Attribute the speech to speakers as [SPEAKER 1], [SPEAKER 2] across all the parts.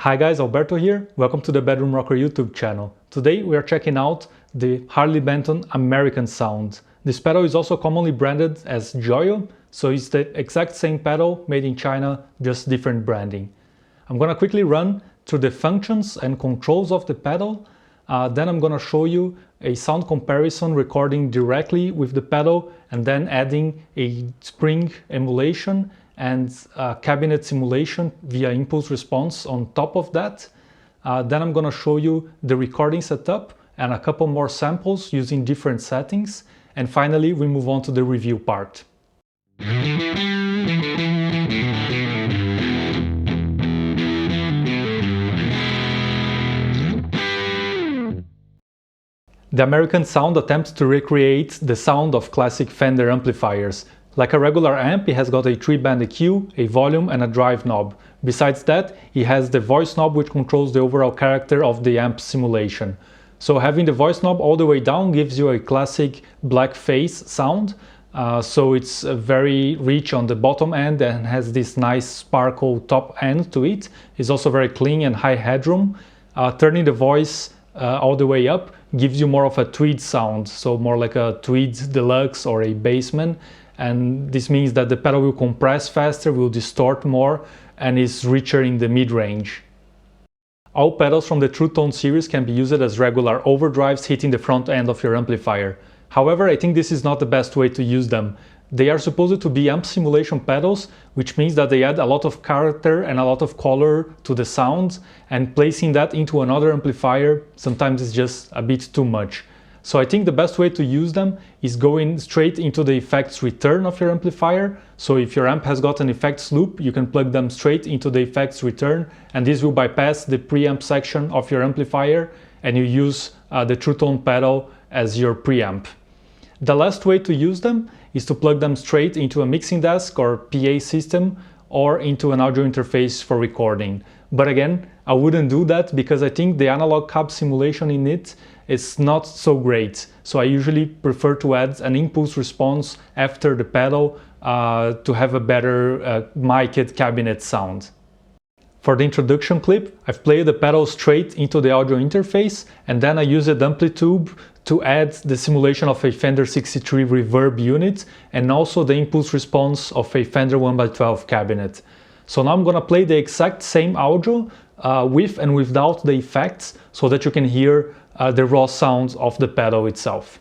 [SPEAKER 1] Hi guys, Alberto here. Welcome to the Bedroom Rocker YouTube channel. Today we are checking out the Harley Benton American Sound. This pedal is also commonly branded as Joyo, so it's the exact same pedal made in China, just different branding. I'm gonna quickly run through the functions and controls of the pedal. Then I'm gonna show you a sound comparison recording directly with the pedal and then adding a spring emulation and cabinet simulation via impulse response on top of that. Then I'm gonna show you the recording setup and a couple more samples using different settings. And finally, we move on to the review part. The American Sound attempts to recreate the sound of classic Fender amplifiers. Like a regular amp, it has got a 3-band EQ, a volume and a drive knob. Besides that, it has the voice knob which controls the overall character of the amp simulation. So having the voice knob all the way down gives you a classic blackface sound. So it's very rich on the bottom end and has this nice sparkle top end to it. It's also very clean and high headroom. Turning the voice all the way up gives you more of a tweed sound, so more like a Tweed Deluxe or a Bassman. And this means that the pedal will compress faster, will distort more, and is richer in the mid-range. All pedals from the TrueTone series can be used as regular overdrives hitting the front end of your amplifier. However, I think this is not the best way to use them. They are supposed to be amp simulation pedals, which means that they add a lot of character and a lot of color to the sounds, and placing that into another amplifier sometimes is just a bit too much. So I think the best way to use them is going straight into the effects return of your amplifier. So if your amp has got an effects loop, you can plug them straight into the effects return, and this will bypass the preamp section of your amplifier, and you use the TrueTone pedal as your preamp. The last way to use them is to plug them straight into a mixing desk or PA system or into an audio interface for recording. But again, I wouldn't do that because I think the analog cab simulation in it is not so great. So I usually prefer to add an impulse response after the pedal to have a better mic'd cabinet sound. For the introduction clip, I've played the pedal straight into the audio interface, and then I used Amplitube to add the simulation of a Fender 63 reverb unit and also the impulse response of a Fender 1x12 cabinet. So now I'm gonna play the exact same audio with and without the effects so that you can hear the raw sounds of the pedal itself.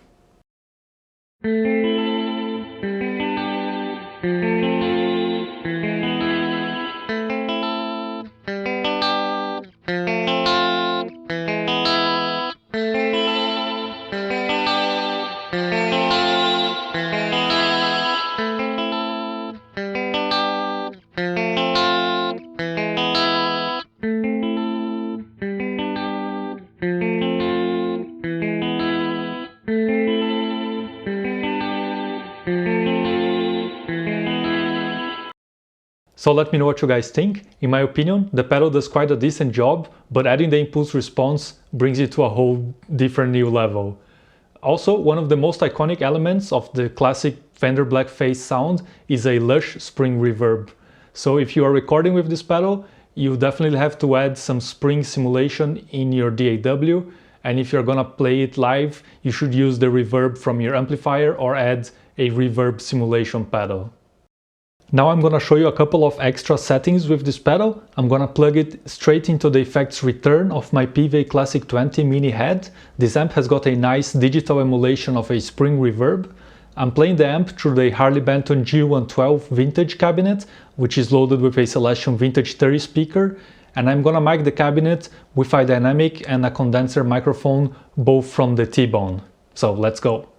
[SPEAKER 1] So let me know what you guys think. In my opinion, the pedal does quite a decent job, but adding the impulse response brings it to a whole different new level. Also, one of the most iconic elements of the classic Fender blackface sound is a lush spring reverb. So if you are recording with this pedal, you definitely have to add some spring simulation in your DAW, and if you're gonna play it live, you should use the reverb from your amplifier or add a reverb simulation pedal. Now I'm gonna show you a couple of extra settings with this pedal. I'm gonna plug it straight into the effects return of my PVA Classic 20 mini head. This amp has got a nice digital emulation of a spring reverb. I'm playing the amp through the Harley Benton G112 vintage cabinet, which is loaded with a Celestion Vintage 30 speaker, and I'm gonna mic the cabinet with a dynamic and a condenser microphone, both from the T-Bone. So let's go.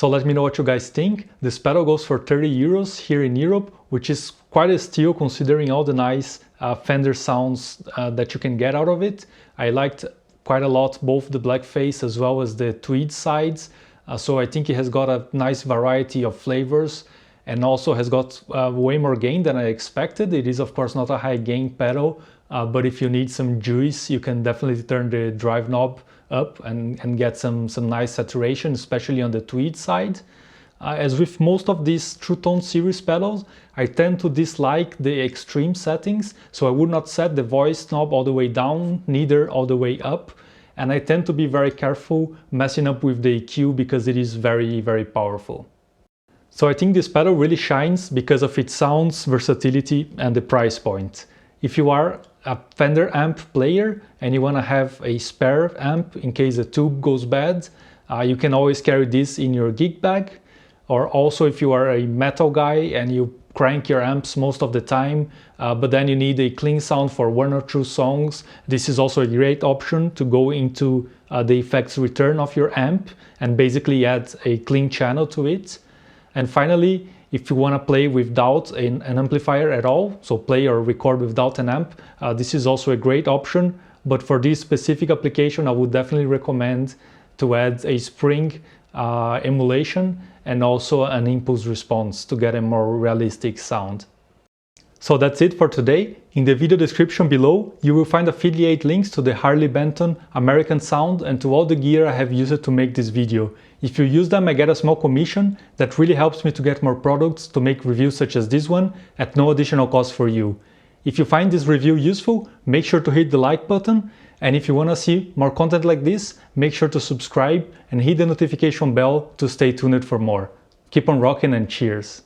[SPEAKER 1] So let me know what you guys think. This pedal goes for 30 euros here in Europe, which is quite a steal considering all the nice Fender sounds that you can get out of it. I liked quite a lot both the blackface as well as the tweed sides. So I think it has got a nice variety of flavors and also has got way more gain than I expected. It is of course not a high gain pedal, but if you need some juice, you can definitely turn the drive knob up and get some nice saturation, especially on the tweed side. As with most of these TrueTone series pedals, I tend to dislike the extreme settings, so I would not set the voice knob all the way down, neither all the way up, and I tend to be very careful messing up with the EQ because it is very, very powerful. So I think this pedal really shines because of its sounds, versatility, and the price point. If you are a Fender amp player and you want to have a spare amp in case the tube goes bad, you can always carry this in your gig bag. Or also if you are a metal guy and you crank your amps most of the time, but then you need a clean sound for one or two songs, this is also a great option to go into the effects return of your amp and basically add a clean channel to it. And finally, if you want to play without an amplifier at all, so play or record without an amp, this is also a great option. But for this specific application, I would definitely recommend to add a spring emulation and also an impulse response to get a more realistic sound. So that's it for today. In the video description below, you will find affiliate links to the Harley Benton American Sound and to all the gear I have used to make this video. If you use them, I get a small commission that really helps me to get more products to make reviews such as this one at no additional cost for you. If you find this review useful, make sure to hit the like button. And if you want to see more content like this, make sure to subscribe and hit the notification bell to stay tuned for more. Keep on rocking and cheers!